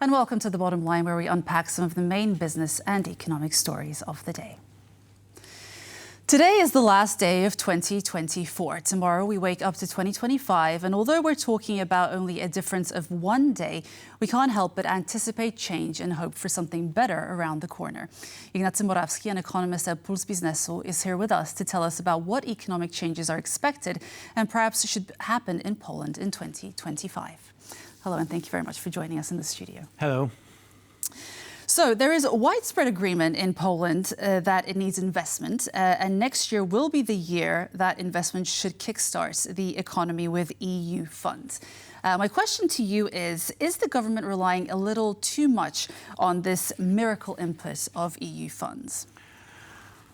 And welcome to The Bottom Line, where we unpack some of the main business and economic stories of the day. Today is the last day of 2024. Tomorrow we wake up to 2025, and although we're talking about only a difference of one day, we can't help but anticipate change and hope for something better around the corner. Ignacy Morawski, an economist at Puls Biznesu, is here with us to tell us about what economic changes are expected and perhaps should happen in Poland in 2025. Hello, and thank you very much for joining us in the studio. Hello. So there is a widespread agreement in Poland that it needs investment, and next year will be the year that investment should kickstart the economy with EU funds. My question to you is the government relying a little too much on this miracle input of EU funds?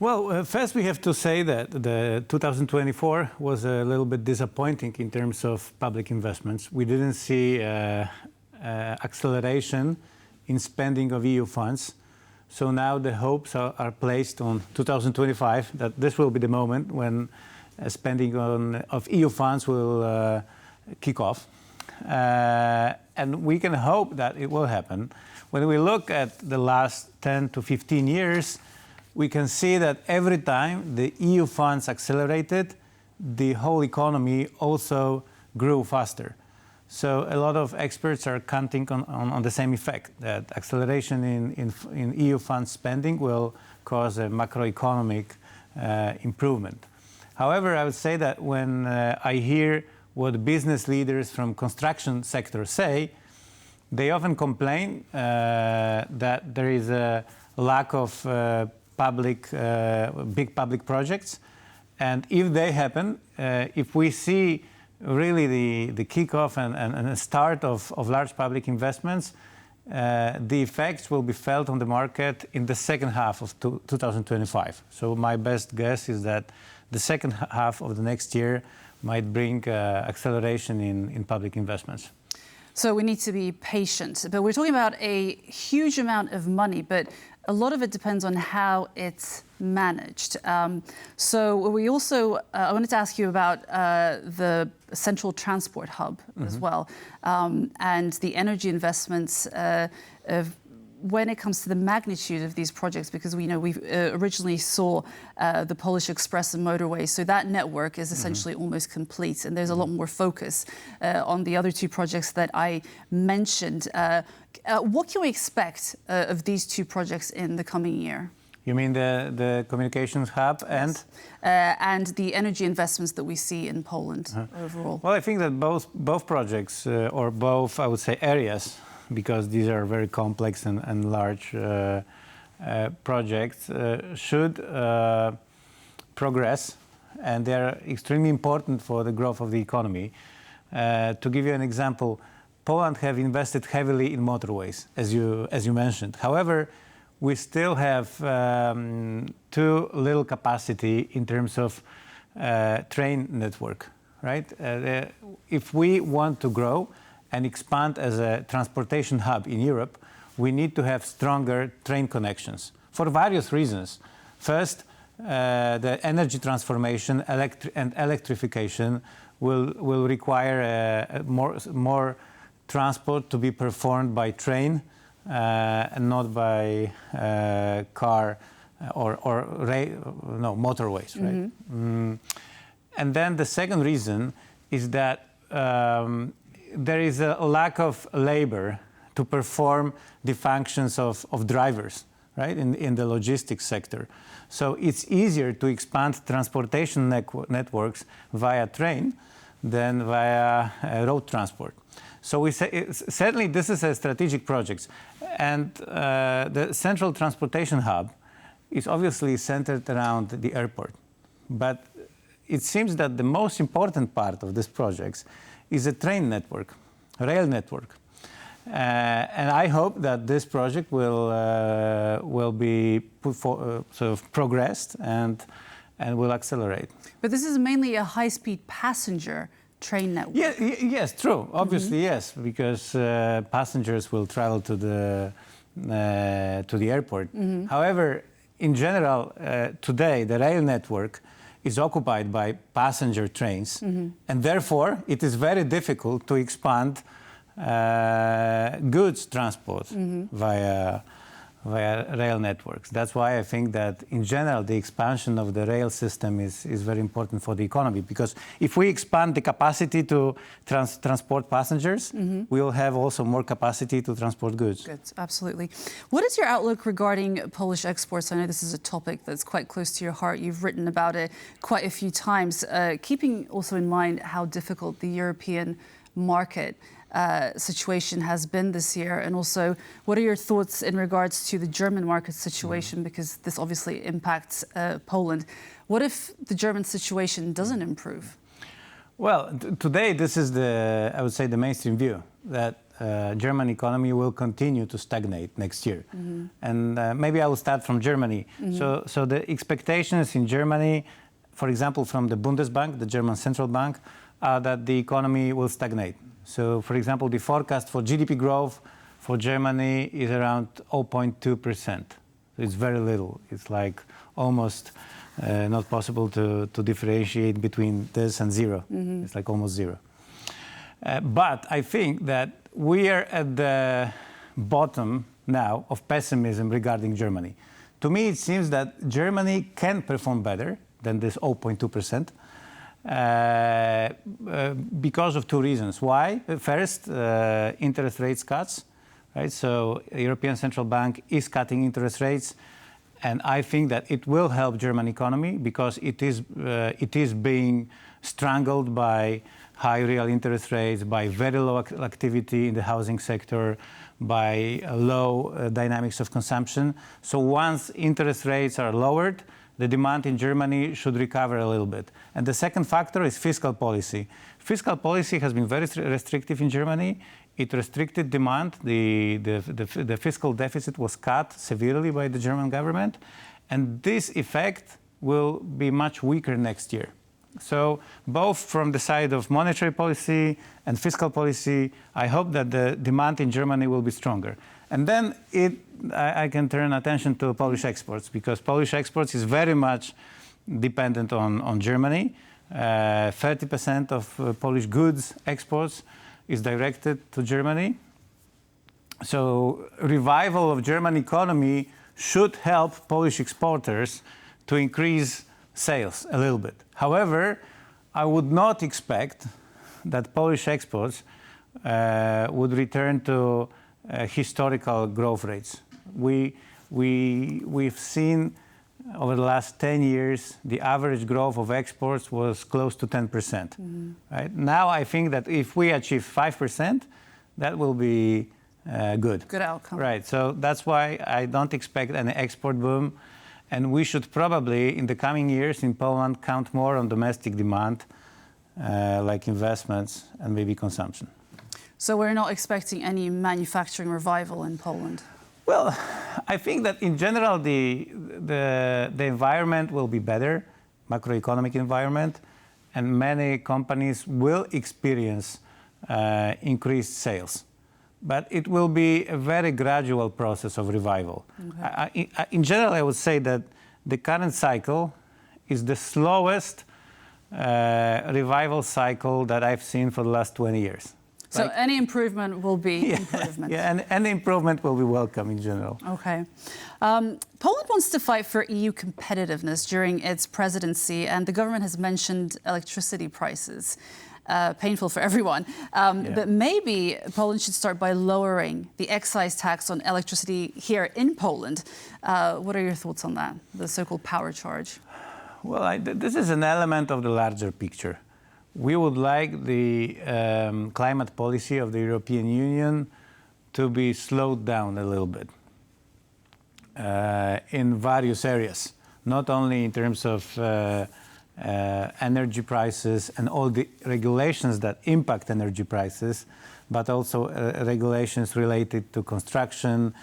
Well, first we have to say that the 2024 was a little bit disappointing in terms of public investments. We didn't see acceleration in spending of EU funds. So now the hopes are placed on 2025, that this will be the moment when spending of EU funds will kick off. And we can hope that it will happen. When we look at the last 10 to 15 years, we can see that every time the EU funds accelerated, the whole economy also grew faster. So a lot of experts are counting on the same effect, that acceleration in EU fund spending will cause a macroeconomic improvement. However, I would say that when I hear what business leaders from construction sector say, they often complain that there is a lack of big public projects. And if they happen, if we see really the kickoff and the start of large public investments, the effects will be felt on the market in the second half of 2025. So my best guess is that the second half of the next year might bring acceleration in public investments. So we need to be patient. But we're talking about a huge amount of money, but a lot of it depends on how it's managed. So we also, I wanted to ask you about the central transport hub as well, and the energy investments when it comes to the magnitude of these projects, because we know we originally saw the Polish Express and motorway, so that network is essentially almost complete, and there's a lot more focus on the other two projects that I mentioned. What can we expect of these two projects in the coming year? You mean the communications hub and? Yes. And the energy investments that we see in Poland overall? Well, I think that both projects, or both, I would say, areas, because these are very complex and large projects, should progress, and they're extremely important for the growth of the economy. To give you an example, Poland have invested heavily in motorways, as you mentioned. However, we still have too little capacity in terms of train network, right? If we want to grow and expand as a transportation hub in Europe, we need to have stronger train connections for various reasons. First, the energy transformation and electrification will require more transport to be performed by train and not by car or motorways, right? And then the second reason is that there is a lack of labor to perform the functions of drivers, right, in the logistics sector. So it's easier to expand transportation networks via train than via road transport. So we say certainly this is a strategic project, and the central transportation hub is obviously centered around the airport. But it seems that the most important part of this project is a train network, rail network. And I hope that this project will be sort of progressed and will accelerate. But this is mainly a high-speed passenger train network. Yes, true. Obviously, yes, because passengers will travel to the airport. However, in general, today the rail network is occupied by passenger trains, and therefore it is very difficult to expand goods transport via rail networks. That's why I think that in general the expansion of the rail system is very important for the economy, because if we expand the capacity to transport passengers, we will have also more capacity to transport goods. Good, absolutely. What is your outlook regarding Polish exports? I know this is a topic that's quite close to your heart. You've written about it quite a few times, keeping also in mind how difficult the European market situation has been this year, and also what are your thoughts in regards to the German market situation, because this obviously impacts Poland. What if the German situation doesn't improve? Well, today this is I would say the mainstream view that German economy will continue to stagnate next year. And maybe I will start from Germany. So the expectations in Germany, for example, from the Bundesbank, the German central bank, are that the economy will stagnate. So, for example, the forecast for GDP growth for Germany is around 0.2%. It's very little. It's like almost not possible to differentiate between this and zero. It's like almost zero. But I think that we are at the bottom now of pessimism regarding Germany. To me, it seems that Germany can perform better than this 0.2%. Because of two reasons. Why? First, interest rates cuts, right? So European Central Bank is cutting interest rates, and I think that it will help German economy because it is being strangled by high real interest rates, by very low activity in the housing sector, by low dynamics of consumption. So once interest rates are lowered, the demand in Germany should recover a little bit. And the second factor is fiscal policy. Fiscal policy has been very restrictive in Germany. It restricted demand. The fiscal deficit was cut severely by the German government. And this effect will be much weaker next year. So both from the side of monetary policy and fiscal policy, I hope that the demand in Germany will be stronger. And then I can turn attention to Polish exports, because Polish exports is very much dependent on Germany. 30% of Polish goods exports is directed to Germany. So revival of German economy should help Polish exporters to increase sales a little bit. However, I would not expect that Polish exports would return to historical growth rates. We've seen over the last 10 years, the average growth of exports was close to 10%. Right? Now I think that if we achieve 5%, that will be good. Good outcome. Right, so that's why I don't expect any export boom. And we should probably, in the coming years in Poland, count more on domestic demand, like investments and maybe consumption. So we're not expecting any manufacturing revival in Poland? Well, I think that in general the environment will be better, macroeconomic environment, and many companies will experience increased sales. But it will be a very gradual process of revival. Okay. In general, I would say that the current cycle is the slowest revival cycle that I've seen for the last 20 years. So any improvement will be improvement. Yeah, and any improvement will be welcome in general. Okay. Poland wants to fight for EU competitiveness during its presidency, and the government has mentioned electricity prices. Painful for everyone. But maybe Poland should start by lowering the excise tax on electricity here in Poland. What are your thoughts on that, the so-called power charge? Well, this is an element of the larger picture. We would like the climate policy of the European Union to be slowed down a little bit in various areas, not only in terms of energy prices and all the regulations that impact energy prices, but also regulations related to construction,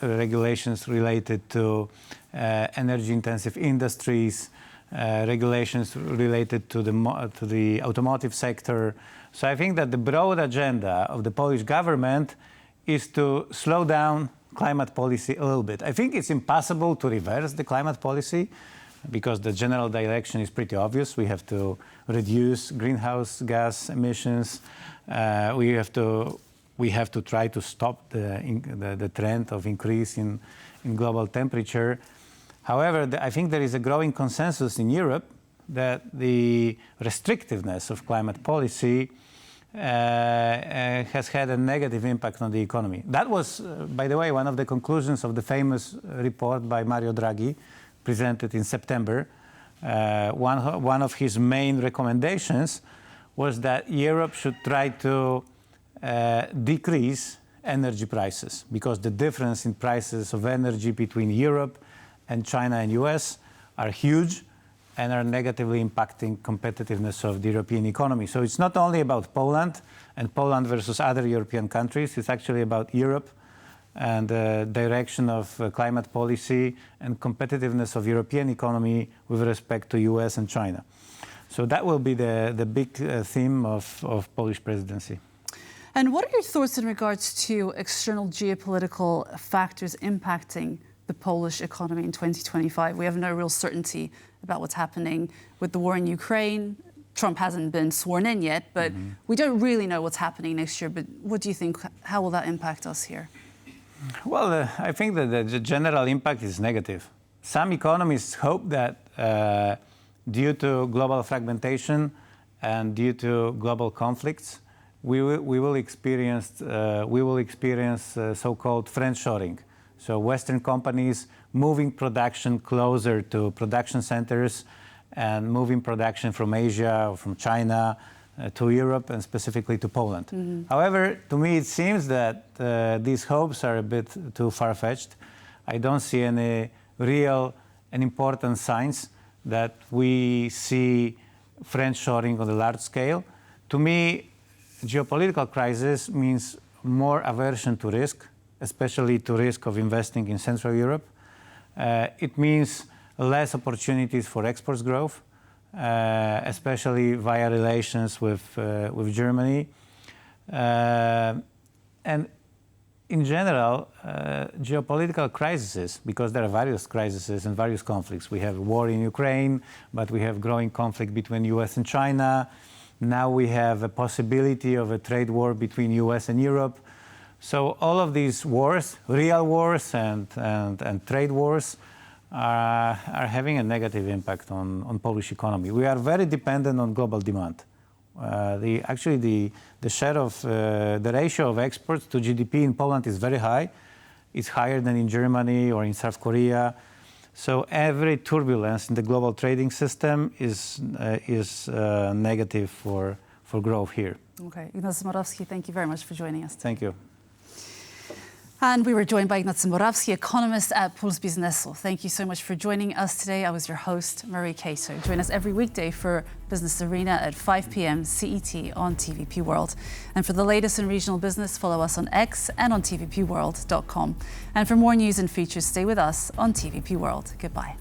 regulations related to energy-intensive industries, regulations related to the automotive sector. So I think that the broad agenda of the Polish government is to slow down climate policy a little bit. I think it's impossible to reverse the climate policy, because the general direction is pretty obvious. We have to reduce greenhouse gas emissions. We have to we have to try to stop the trend of increase in global temperature. However, I think there is a growing consensus in Europe that the restrictiveness of climate policy has had a negative impact on the economy. That was, by the way, one of the conclusions of the famous report by Mario Draghi, presented in September. One of his main recommendations was that Europe should try to decrease energy prices, because the difference in prices of energy between Europe and China and US are huge and are negatively impacting competitiveness of the European economy. So it's not only about Poland and Poland versus other European countries, it's actually about Europe and the direction of climate policy and competitiveness of European economy with respect to US and China. So that will be the big theme of Polish presidency. And what are your thoughts in regards to external geopolitical factors impacting the Polish economy in 2025? We have no real certainty about what's happening with the war in Ukraine. Trump hasn't been sworn in yet, but we don't really know what's happening next year. But what do you think? How will that impact us here? Well, I think that the general impact is negative. Some economists hope that due to global fragmentation and due to global conflicts, we will experience so-called friendshoring. So Western companies moving production closer to production centers and moving production from Asia or from China to Europe and specifically to Poland. However, to me it seems that these hopes are a bit too far-fetched. I don't see any real and important signs that we see friendshoring on a large scale. To me, geopolitical crisis means more aversion to risk, especially to risk of investing in Central Europe. It means less opportunities for exports growth, especially via relations with Germany. And in general, geopolitical crises, because there are various crises and various conflicts. We have war in Ukraine, but we have growing conflict between US and China. Now we have a possibility of a trade war between US and Europe. So all of these wars, real wars and trade wars, are having a negative impact on Polish economy. We are very dependent on global demand. The share of the ratio of exports to GDP in Poland is very high. It's higher than in Germany or in South Korea. So every turbulence in the global trading system is negative for growth here. Okay, Ignacy Morawski, thank you very much for joining us. Thank you. And we were joined by Ignacy Morawski, economist at Puls Biznesu. Thank you so much for joining us today. I was your host, Marie Cato. Join us every weekday for Business Arena at 5 p.m. CET on TVP World. And for the latest in regional business, follow us on X and on tvpworld.com. And for more news and features, stay with us on TVP World. Goodbye.